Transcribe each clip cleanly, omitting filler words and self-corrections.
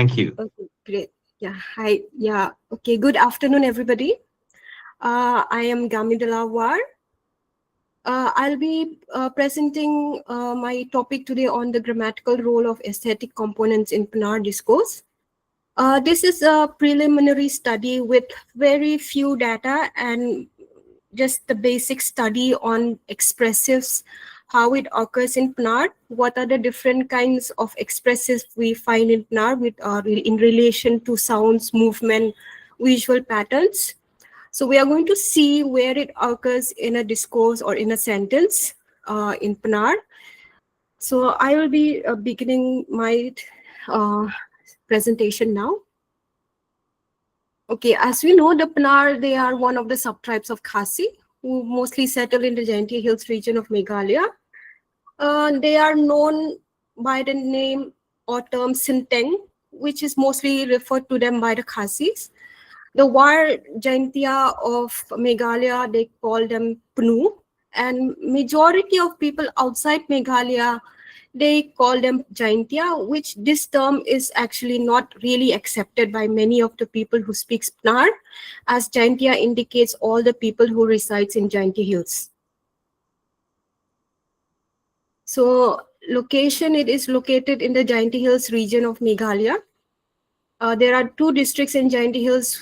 Thank you. Okay, great. Yeah, hi. Yeah, okay. Good afternoon, everybody. I am Gamidalah. I'll be presenting my topic today on the grammatical role of aesthetic components in Pnar discourse. This is a preliminary study with very few data and just the basic study on expressives, how it occurs in Pnar, what are the different kinds of expressives we find in Pnar with, in relation to sounds, movement, visual patterns. So we are going to see where it occurs in a discourse or in a sentence in Pnar. So I will be beginning my presentation now. Okay, as we know, the Pnar, they are one of the subtribes of Khasi, who mostly settle in the Jaintia Hills region of Meghalaya. They are known by the name or term Sinteng, which is mostly referred to them by the Khasis. The War Jaintia of Meghalaya, they call them Pnu, and majority of people outside Meghalaya, they call them Jaintia, which this term is actually not really accepted by many of the people who speak Pnar, as Jaintia indicates all the people who resides in Jaintia Hills. So location, it is located in the Jaintia Hills region of Meghalaya. There are two districts in Jaintia Hills,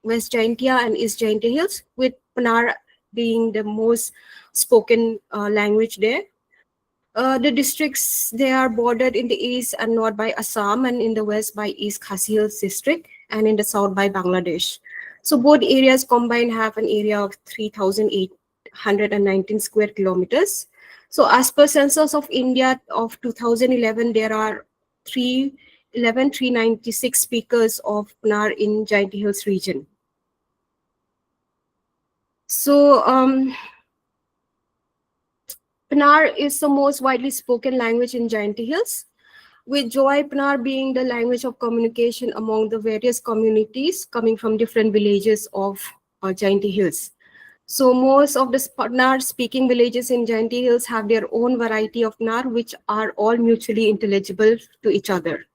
West Jaintia and East Jaintia Hills, with Pnar being the most spoken language there. The districts, they are bordered in the east and north by Assam, and in the west by East Khasi Hills district, and in the south by Bangladesh. So both areas combined have an area of 3,819 square kilometers. So as per Census of India of 2011, there are 396 speakers of Pnar in Jaintia Hills region. So Pnar is the most widely spoken language in Jaintia Hills, with Joy Pnar being the language of communication among the various communities coming from different villages of Jaintia Hills. So most of the Pnar speaking villages in Jaintia Hills have their own variety of Pnar, which are all mutually intelligible to each other.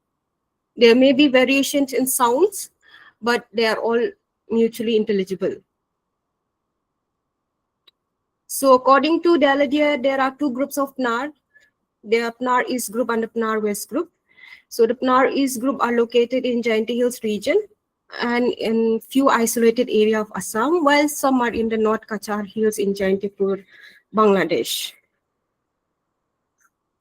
There may be variations in sounds, but they are all mutually intelligible. So according to Deladia, there are two groups of Pnar. There are Pnar East group and the Pnar West group. So the Pnar East group are located in Jaintia Hills region and in few isolated area of Assam, while some are in the North Kachar Hills in Jaintipur, Bangladesh.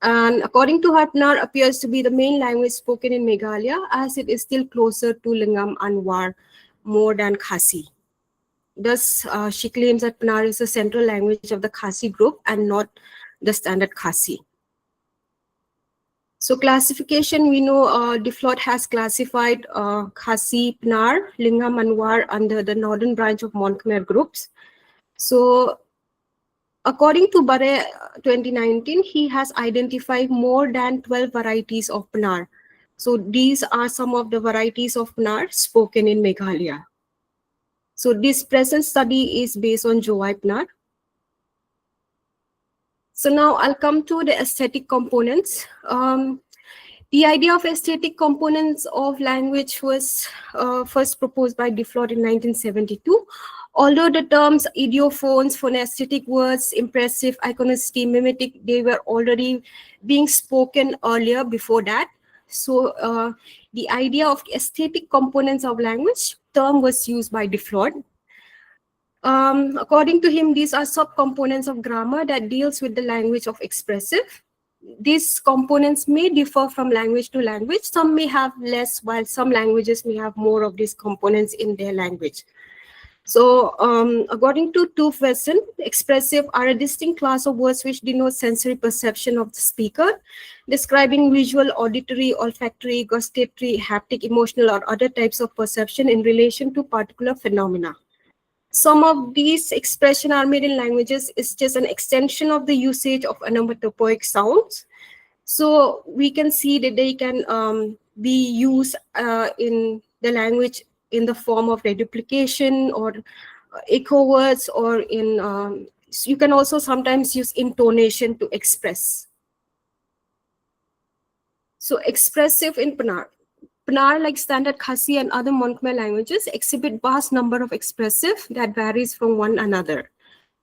And according to her, Pnar appears to be the main language spoken in Meghalaya, as it is still closer to Lingam and War more than Khasi. Thus, she claims that Pnar is the central language of the Khasi group and not the standard Khasi. So classification, we know Diflot has classified Khasi, Pnar, Lingam and War under the northern branch of Khmer groups. So according to Bare 2019, he has identified more than 12 varieties of Pnar. So these are some of the varieties of Pnar spoken in Meghalaya. So this present study is based on Joai Pnar. So now I'll come to the aesthetic components. The idea of aesthetic components of language was first proposed by Diflot in 1972. Although the terms idiophones, phonesthetic words, impressive, iconicity, mimetic, they were already being spoken earlier before that. So the idea of aesthetic components of language term was used by Diflot. According to him, these are subcomponents of grammar that deals with the language of expressive. These components may differ from language to language. Some may have less, while some languages may have more of these components in their language. So according to Tufwesen, expressive are a distinct class of words which denote sensory perception of the speaker, describing visual, auditory, olfactory, gustatory, haptic, emotional, or other types of perception in relation to particular phenomena. Some of these expressions are made in languages is just an extension of the usage of onomatopoeic sounds. So we can see that they can be used in the language in the form of reduplication or echo words, or in you can also sometimes use intonation to express. So expressive in Pnar. Pnar, like Standard Khasi and other Mon Khmer languages, exhibit vast number of expressive that varies from one another.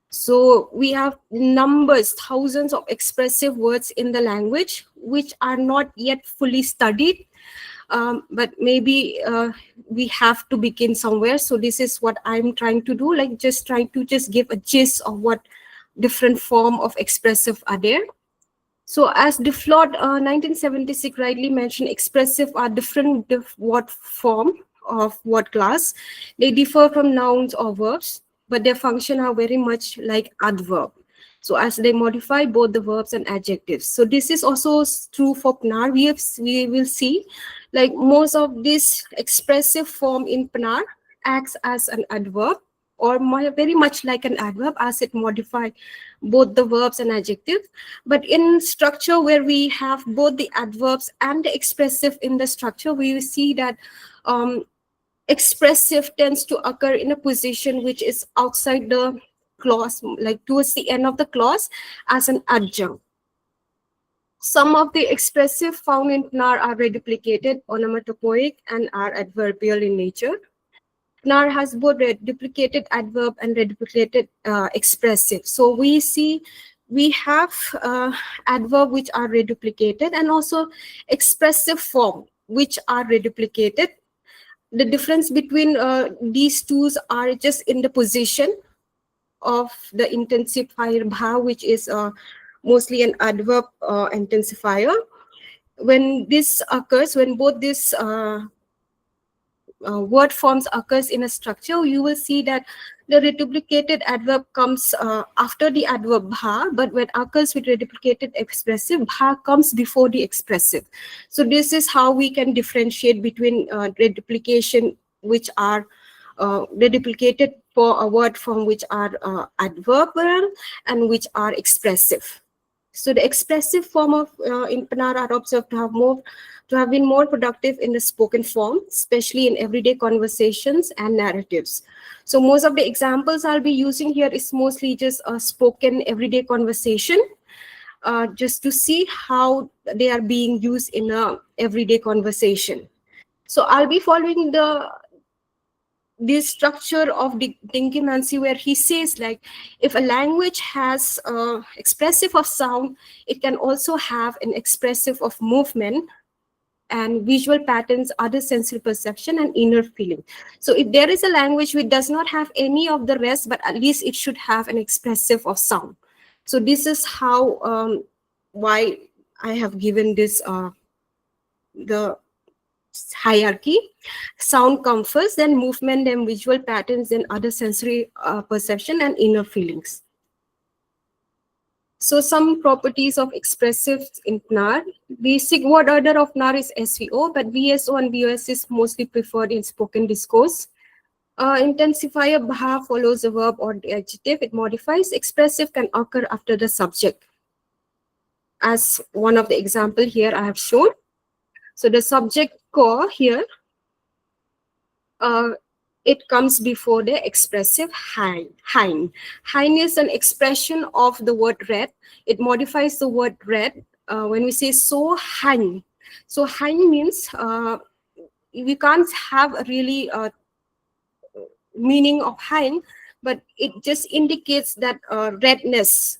So we have numbers, thousands of expressive words in the language, which are not yet fully studied. But maybe we have to begin somewhere. So this is what I'm trying to do, like just trying to just give a gist of what different form of expressive are there. So as Deflot 1976 rightly mentioned, expressive are different word form of word class. They differ from nouns or verbs, but their function are very much like adverb. So as they modify both the verbs and adjectives. So this is also true for Pnar. We will see like most of this expressive form in Pnar acts as an adverb or very much like an adverb as it modify both the verbs and adjective. But in structure where we have both the adverbs and the expressive in the structure, we will see that expressive tends to occur in a position which is outside the clause, like towards the end of the clause as an adjunct. Some of the expressive found in Pnar are reduplicated, onomatopoeic, and are adverbial in nature. Pnar has both reduplicated adverb and reduplicated expressive. So we see we have adverb which are reduplicated and also expressive form which are reduplicated. The difference between these two are just in the position of the intensifier bha, which is mostly an adverb intensifier. When this occurs, when both these word forms occurs in a structure, you will see that the reduplicated adverb comes after the adverb bha, but when occurs with reduplicated expressive, bha comes before the expressive. So this is how we can differentiate between reduplication, which are reduplicated for a word form which are adverbial and which are expressive. So the expressive form of in Pnar are observed to have been more productive in the spoken form, especially in everyday conversations and narratives. So most of the examples I'll be using here is mostly just a spoken everyday conversation, just to see how they are being used in a everyday conversation. So I'll be following this structure of the Dinky Mansi, where he says like if a language has expressive of sound, it can also have an expressive of movement and visual patterns, other sensory perception and inner feeling. So if there is a language which does not have any of the rest, but at least it should have an expressive of sound. So this is how why I have given this the hierarchy. Sound comes first, then movement, then visual patterns, then other sensory perception and inner feelings. So some properties of expressive in Pnar. Basic word order of Pnar is SVO, but VSO and VOS is mostly preferred in spoken discourse. Intensifier bha follows a verb or the adjective. It modifies. Expressive can occur after the subject. As one of the example here I have shown. So the subject ko here, it comes before the expressive hein. Hein is an expression of the word red. It modifies the word red. When we say so hein. So hein means we can't have a really meaning of hein, but it just indicates that redness.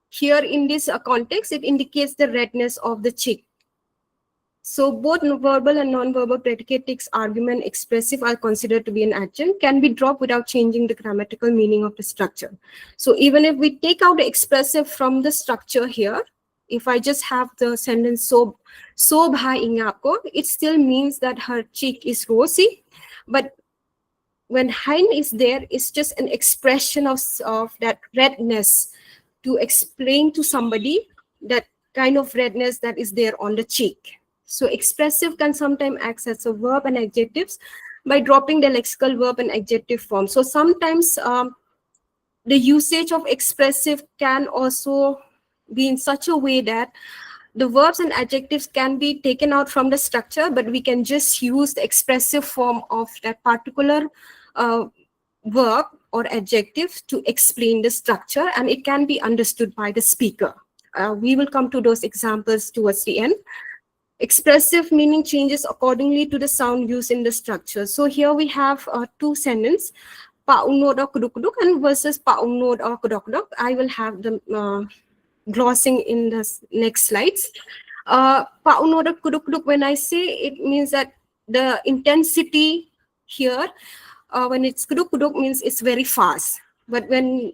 Here in this context, it indicates the redness of the cheek. So both verbal and non-verbal predicate, text, argument, expressive are considered to be an adjunct, can be dropped without changing the grammatical meaning of the structure. So even if we take out the expressive from the structure here, if I just have the sentence so bhai ingako, it still means that her cheek is rosy. But when hein is there, it's just an expression of that redness to explain to somebody that kind of redness that is there on the cheek. So expressive can sometimes act as a verb and adjectives by dropping the lexical verb and adjective form. So sometimes the usage of expressive can also be in such a way that the verbs and adjectives can be taken out from the structure, but we can just use the expressive form of that particular verb or adjective to explain the structure, and it can be understood by the speaker. We will come to those examples towards the end. Expressive meaning changes accordingly to the sound used in the structure. So here we have two sentences, paunod or kuduk and versus paunod or kudok. I will have the glossing in the next slides. Paunod or kuduk, when I say, it means that the intensity here, when it's kuduk means it's very fast. But when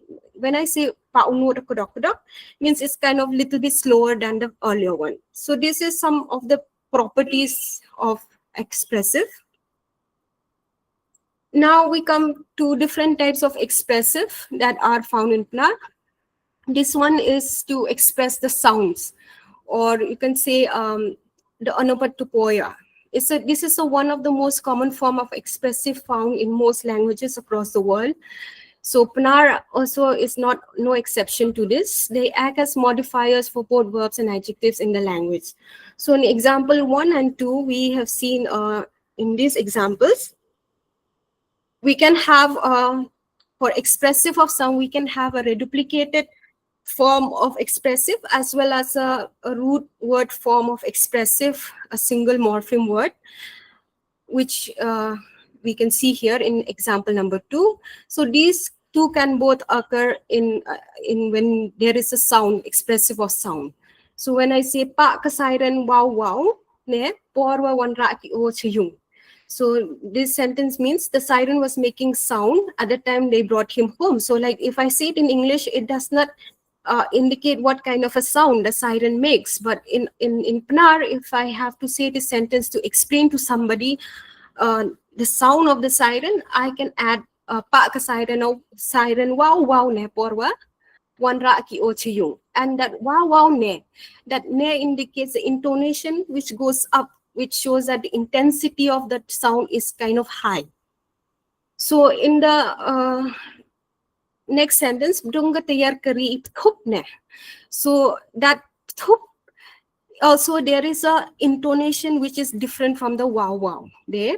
I say paunod or kudok, means it's kind of little bit slower than the earlier one. So this is some of the properties of expressive. Now we come to different types of expressive that are found in Pnar. This one is to express the sounds, or you can say the Onomatopoeia. This is one of the most common form of expressive found in most languages across the world. So Pnar also is no exception to this. They act as modifiers for both verbs and adjectives in the language. So in example 1 and 2, we have seen in these examples, we can have, for expressive of sound, we can have a reduplicated form of expressive as well as a root word form of expressive, a single morpheme word, which we can see here in example number 2. So these two can both occur in when there is a sound, expressive of sound. So when I say pa ka siren wow wow ne porwa wanra ki o chiyung. So this sentence means the siren was making sound at the time they brought him home. So like if I say it in English, it does not indicate what kind of a sound the siren makes. But in Pnar, if I have to say this sentence to explain to somebody the sound of the siren, I can add pa ka siren o siren wow wow ne porwa wanra ki o chiyung. And that wow wow ne, that ne indicates the intonation which goes up, which shows that the intensity of that sound is kind of high. So in the next sentence, dunga tayar kari thup ne. So that thup, also there is a intonation which is different from the wow wow there.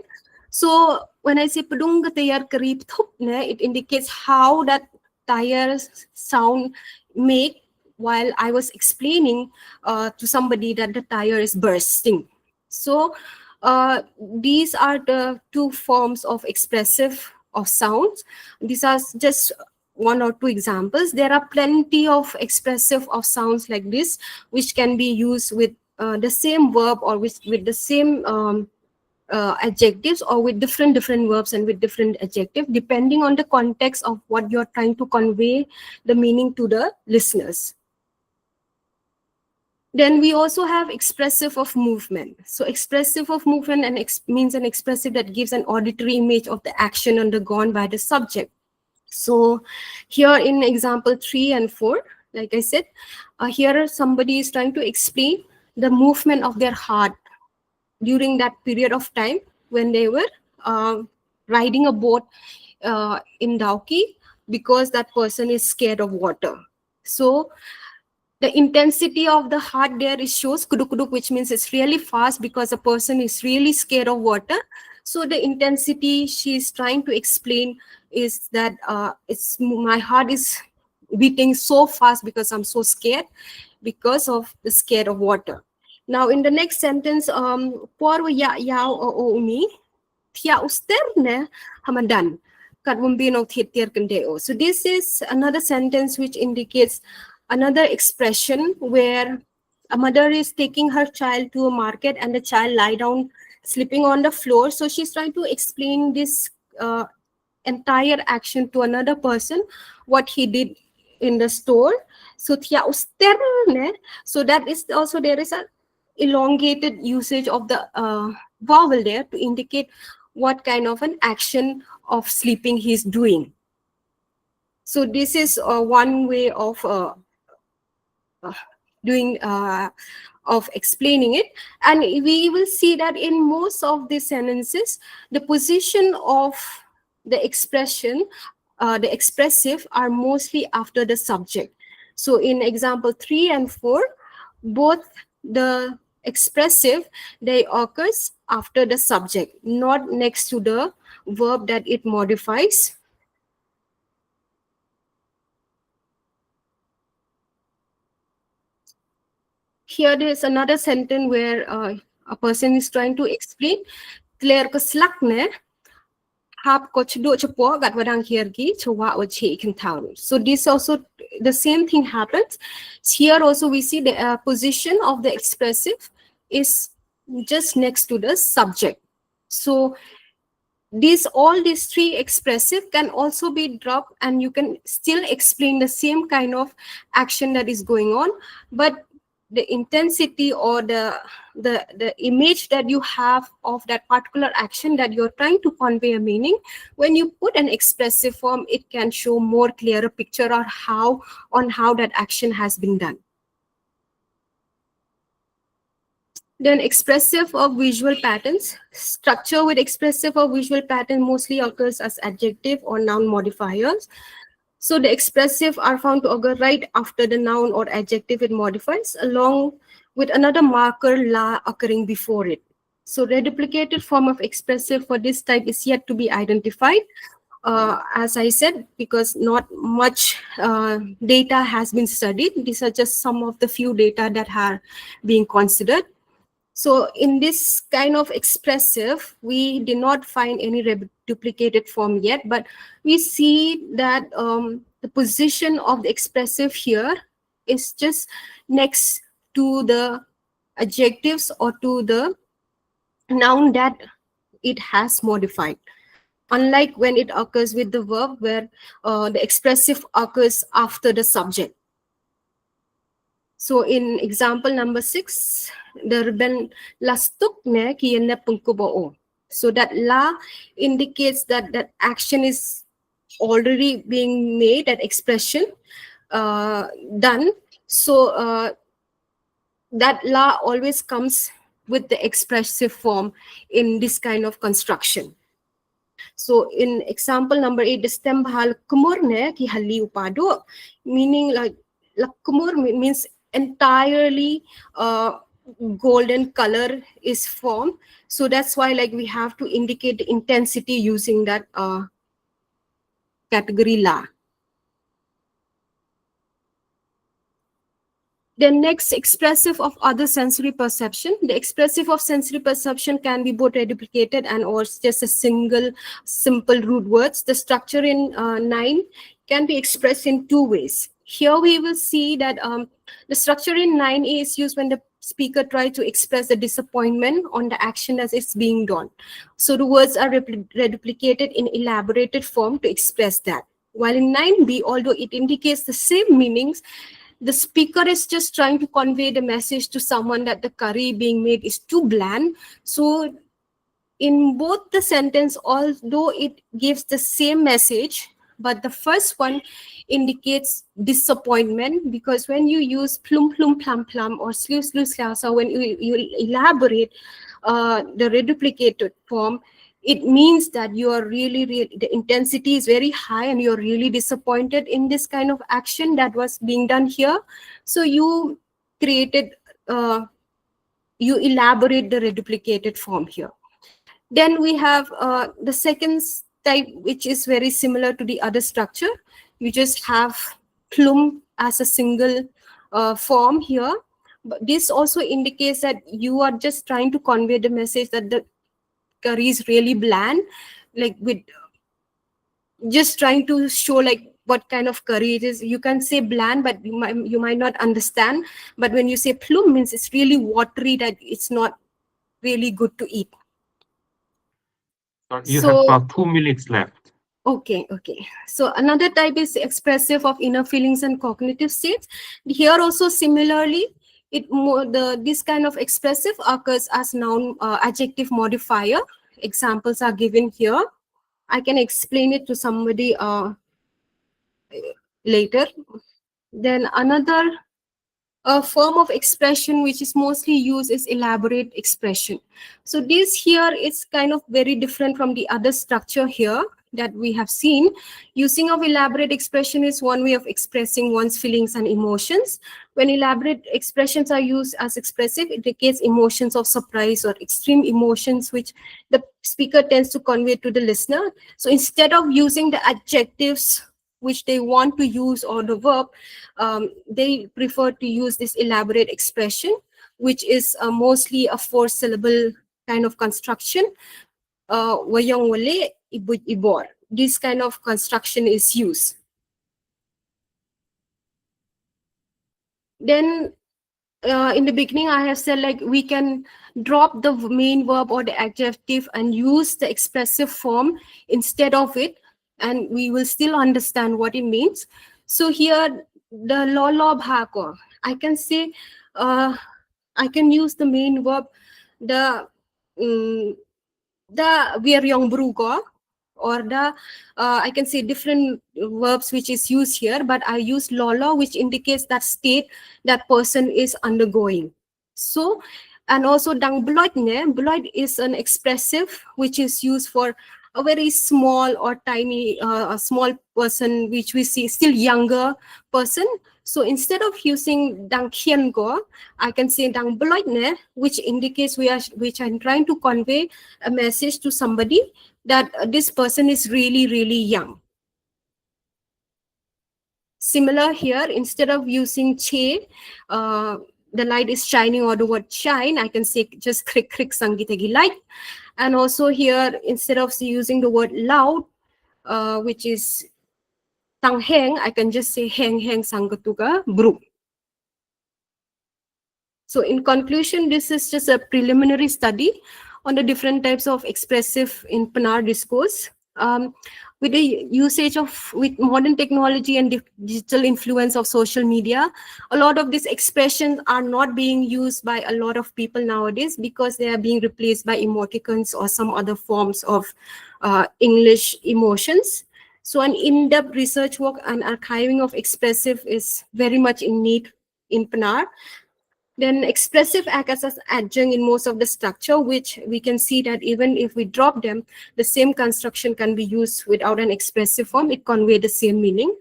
So when I say padunga tayar kari thup ne, it indicates how that tire sound make while I was explaining to somebody that the tire is bursting. So these are the two forms of expressive of sounds. These are just one or two examples. There are plenty of expressive of sounds like this, which can be used with the same verb or with the same adjectives, or with different verbs and with different adjectives, depending on the context of what you're trying to convey the meaning to the listeners. Then we also have expressive of movement. So expressive of movement means an expressive that gives an auditory image of the action undergone by the subject. So here in example 3 and 4, like I said, here somebody is trying to explain the movement of their heart during that period of time when they were riding a boat in Dauki, because that person is scared of water. So the intensity of the heart there is shows kuduk kuduk, which means it's really fast because a person is really scared of water. So the intensity she's trying to explain is that it's my heart is beating so fast because I'm so scared because of the scared of water. Now in the next sentence, por ya yao o umi tia usterne hamadan kat mumbino thier kendeo. So this is another sentence which indicates another expression where a mother is taking her child to a market and the child lie down sleeping on the floor. So she's trying to explain this entire action to another person, what he did in the store. So tia usterne. So that is also, there is a elongated usage of the vowel there to indicate what kind of an action of sleeping he's doing. So this is one way of doing of explaining it. And we will see that in most of these sentences, the position of the expression, the expressive, are mostly after the subject. So in example 3 and 4, both the expressive, they occurs after the subject, not next to the verb that it modifies. Here there is another sentence where a person is trying to explain clear ke slakne hap ko chdo chapo gat wadang hiergi chwa wachi can town. So this also the same thing happens here. Also we see the position of the expressive is just next to the subject. So all these three expressive can also be dropped, and you can still explain the same kind of action that is going on, but the intensity or the image that you have of that particular action that you're trying to convey a meaning, when you put an expressive form, it can show more clearer picture or how that action has been done. Then expressive or visual patterns. Structure with expressive or visual pattern mostly occurs as adjective or noun modifiers. So the expressive are found to occur right after the noun or adjective it modifies, along with another marker la occurring before it. So reduplicated form of expressive for this type is yet to be identified. As I said, because not much data has been studied. These are just some of the few data that are being considered. So in this kind of expressive, we did not find any reduplicated form yet, but we see that the position of the expressive here is just next to the adjectives or to the noun that it has modified. Unlike when it occurs with the verb, where the expressive occurs after the subject. So in example number 6, the ben lastukne kiyene pungkubo. So that la indicates that that action is already being made, that expression done. So that la always comes with the expressive form in this kind of construction. So in example number 8, the stem bahal kumurne ki hali upado, meaning like kumur means entirely golden color is formed. So that's why like we have to indicate the intensity using that category la. The next, expressive of other sensory perception. The expressive of sensory perception can be both reduplicated and or just a single simple root words. The structure in 9 can be expressed in 2 ways. Here we will see that the structure in 9a is used when the speaker tries to express the disappointment on the action as it's being done. So the words are reduplicated in elaborated form to express that. While in 9b, although it indicates the same meanings, the speaker is just trying to convey the message to someone that the curry being made is too bland. So in both the sentence, although it gives the same message, but the first one indicates disappointment, because when you use plum plum plum plum or slew slew slasa, when you elaborate the reduplicated form, it means that you are really, the intensity is very high and you're really disappointed in this kind of action that was being done here. So you created, you elaborate the reduplicated form here. Then we have the second type, which is very similar to the other structure. You just have plum as a single form here. But this also indicates that you are just trying to convey the message that the curry is really bland, like with just trying to show like what kind of curry it is. You can say bland, but you might not understand. But when you say plum, means it's really watery, that it's not really good to eat. You have about 2 minutes left. Okay. So another type is expressive of inner feelings and cognitive states. Here also similarly, this kind of expressive occurs as noun adjective modifier. Examples are given here. I can explain it to somebody later. Then another form of expression which is mostly used is elaborate expression. So this here is kind of very different from the other structure here that we have seen. Using of elaborate expression is one way of expressing one's feelings and emotions. When elaborate expressions are used as expressive, it indicates emotions of surprise or extreme emotions which the speaker tends to convey to the listener. So instead of using the adjectives which they want to use or the verb, they prefer to use this elaborate expression, which is mostly a 4-syllable kind of construction. Wayong wale, ibut ibor. This kind of construction is used. Then in the beginning, I have said like we can drop the main verb or the adjective and use the expressive form instead of it, and we will still understand what it means. So here, the lolo bhako, I can say, I can use the main verb, the weryong brugo, or the I can say different verbs which is used here, but I use lolo, which indicates that state that person is undergoing. So, and also dang bloidne, bloid is an expressive which is used for a very small or tiny, a small person which we see still younger person. So instead of using dang hiengo, I can say dang bloidne, which indicates which I'm trying to convey a message to somebody that this person is really, really young. Similar here, instead of using che, the light is shining, or the word shine, I can say just krik krik sangitagi light. And also here, instead of using the word loud, which is tang heng, I can just say heng heng sanggatuga bru. So in conclusion, this is just a preliminary study on the different types of expressive in Pnar discourse. With the usage with modern technology and digital influence of social media, a lot of these expressions are not being used by a lot of people nowadays because they are being replaced by emoticons or some other forms of English emotions. So an in-depth research work and archiving of expressive is very much in need in Pnar. Then expressive acts as adjunct in most of the structure, which we can see that even if we drop them, the same construction can be used without an expressive form. It conveys the same meaning.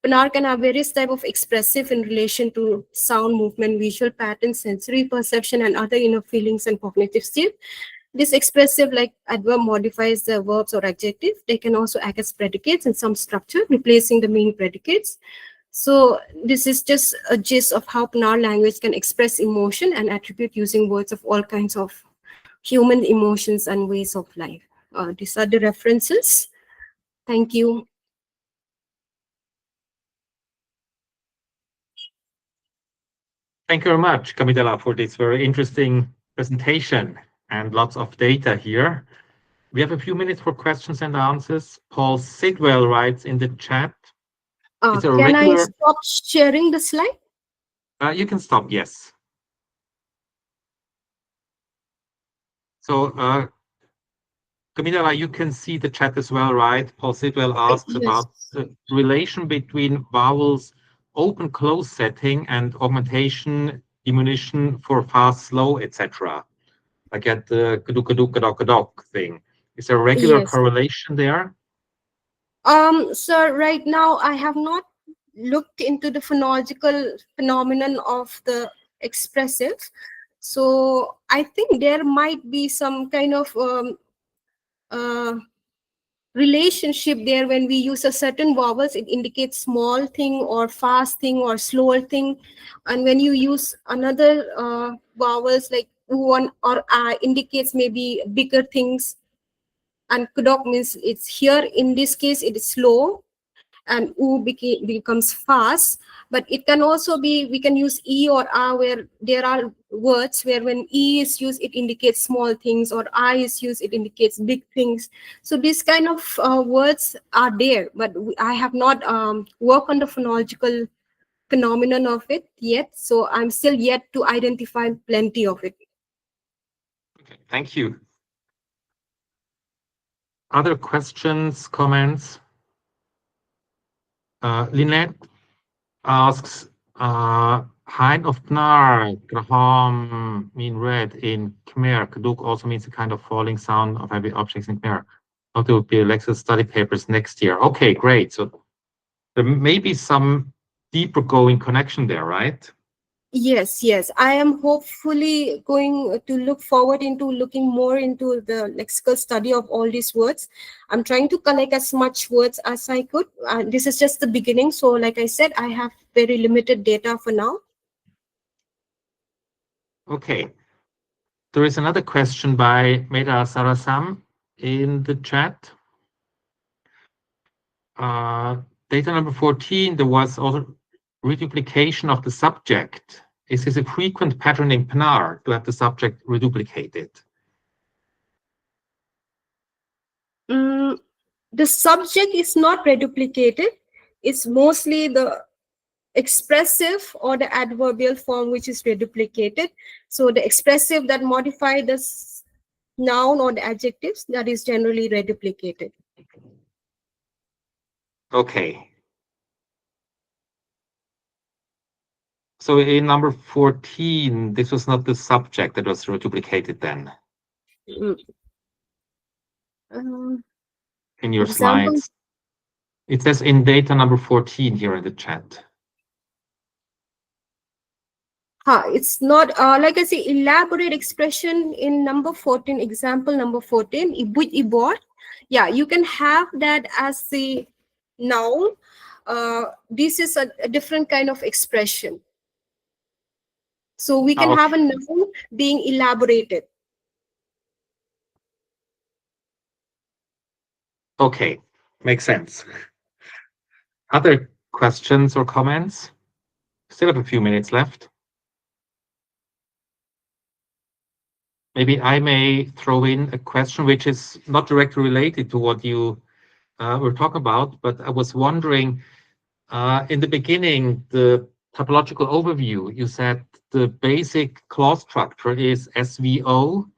Pnar can have various types of expressive in relation to sound, movement, visual patterns, sensory perception, and other inner feelings and cognitive state. This expressive, like adverb, modifies the verbs or adjective. They can also act as predicates in some structure, replacing the main predicates. So this is just a gist of how Pnar language can express emotion and attribute using words of all kinds of human emotions and ways of life. These are the references. Thank you. Thank you very much, Gamidalah, for this very interesting presentation and lots of data here. We have a few minutes for questions and answers. Paul Sidwell writes in the chat. Can I stop sharing the slide? You can stop, yes. So, Gamidalah, you can see the chat as well, right? Paul Sidwell asks about the relation between vowels open close setting and augmentation, diminution for fast, slow, etc. I get the kaduk thing. Is there a regular correlation there? So right now I have not looked into the phonological phenomenon of the expressive. So I think there might be some kind of relationship there. When we use a certain vowels, it indicates small thing or fast thing or slower thing, and when you use another vowels like u or a indicates maybe bigger things, and kudok means it's here in this case it is slow, and u becomes fast. But it can also be, we can use e or a, where there are words where when e is used it indicates small things, or I is used it indicates big things. So these kind of words are there, but I have not worked on the phonological phenomenon of it yet, so I'm still yet to identify plenty of it. Okay, thank you. Other questions, comments? Lynette asks, Hein of Pnar, Graham mean red in Khmer. Kaduk also means a kind of falling sound of heavy objects in Khmer. How to be Lexus study papers next year. Okay, great. So there may be some deeper going connection there, right? Yes, I am hopefully going to look forward into looking more into the lexical study of all these words. I'm trying to collect as much words as I could. This is just the beginning. So like I said, I have very limited data for now. Okay. There is another question by Meda Sarasam in the chat. Data number 14, there was also reduplication of the subject. Is this a frequent pattern in Pnar to have the subject reduplicated? The subject is not reduplicated. It's mostly the expressive or the adverbial form which is reduplicated. So the expressive that modify the noun or the adjectives, that is generally reduplicated. Okay. So in number 14, this was not the subject that was reduplicated then in your example, slides. It says in data number 14 here in the chat. It's not, like I say, elaborate expression in number 14, example number 14, ibut ibor. Yeah, you can have that as the noun. This is a different kind of expression. So we can have a noun being elaborated. Okay, makes sense. Other questions or comments? Still have a few minutes left. Maybe I may throw in a question which is not directly related to what you were talking about, but I was wondering, in the beginning, the typological overview, you said the basic clause structure is SVO,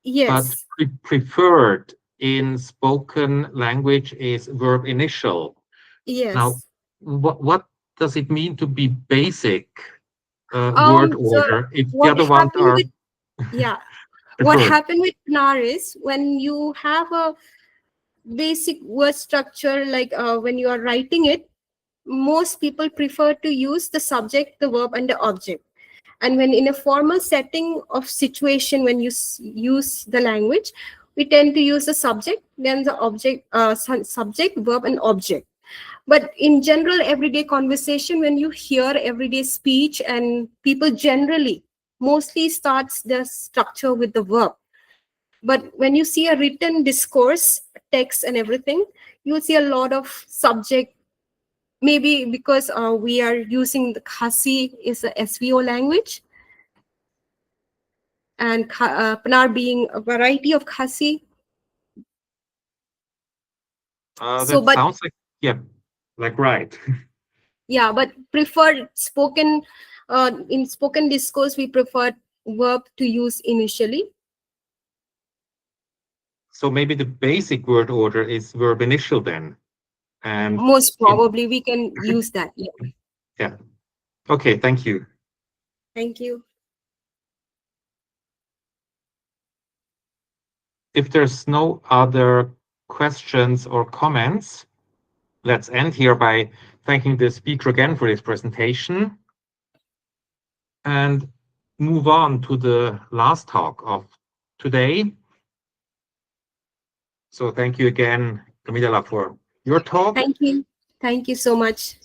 Yes. but preferred in spoken language is verb initial. Yes. Now, what does it mean to be basic word order if the other ones are what happened with Pnar is when you have a basic word structure, like when you are writing it, most people prefer to use the subject, the verb, and the object. And when in a formal setting of situation, when you use the language, we tend to use the subject, then the object, subject, verb, and object. But in general, everyday conversation, when you hear everyday speech, and people generally mostly starts the structure with the verb. But when you see a written discourse, text and everything, you'll see a lot of subject, maybe because we are using the Khasi is a SVO language, and Pnar being a variety of Khasi. Sounds like, yeah, like right. Yeah, but preferred spoken, in spoken discourse, we prefer verb to use initially. So maybe the basic word order is verb initial then. And most probably we can use that. Yeah. Okay, thank you. Thank you. If there's no other questions or comments, let's end here by thanking the speaker again for his presentation and move on to the last talk of today. So thank you again, Gamidalah, for your talk. Thank you. Thank you so much.